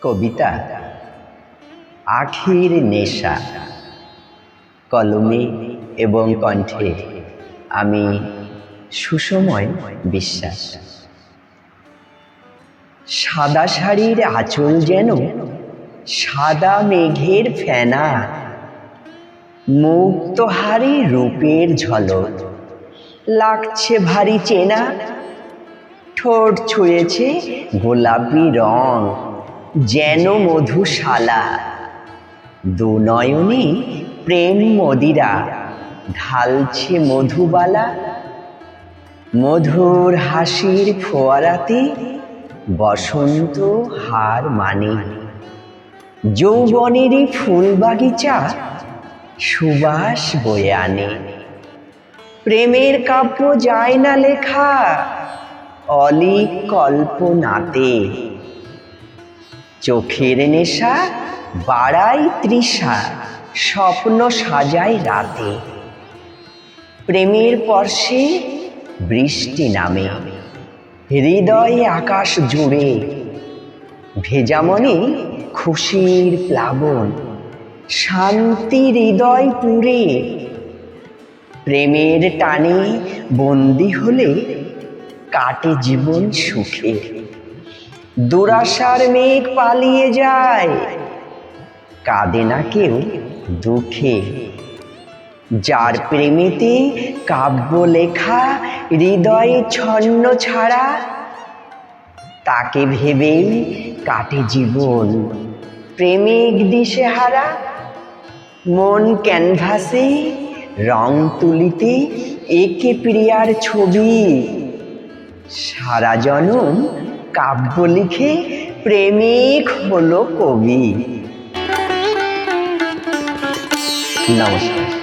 কবিতা আখির নেশা। কলমে এবং কণ্ঠে আমি সুসময় বিশ্বাস। সাদা শাড়ির আঁচল যেন সাদা মেঘের ফেনা, মুক্তহারি রূপের ঝলক লাগছে ভারী চেনা। ঠোঁট ছুঁয়েছে গোলাপি রং যেন মধুশালা, দুনয়নে প্রেম মদিরা ঢালছে মধুবালা। মধুর হাসির ফোয়ারাতে বসন্ত হার মানে, যৌবনেরই ফুল বাগিচা সুবাস বয়ে আনে। প্রেমের কাব্য যায় না লেখা অলিক কল্পনাতে, চোখের নেশা বাড়ায় তৃষা স্বপ্ন সাজায় রাতে। প্রেমের পরশে বৃষ্টি নামে হৃদয়ে আকাশ জুড়ে, ভেজা মনে খুশির প্লাবন শান্তি হৃদয় পুরে। প্রেমের টানে বন্দী হলে কাটে জীবন সুখে, দুরাশার মেঘ পালিয়ে যায় কাঁদে না কেউ দুঃখে। যার প্রেমেতে কাব্য লেখা হৃদয়ে ছন্ন ছাড়া, তাকে ভেবেই কাটে জীবন প্রেমিক দিশেহারা। মন ক্যানভাসে রং তুলিতে একে প্রিয়ার ছবি, সারা জনম কাব্য লিখে প্রেমিক হলো কবি। নমস্কার।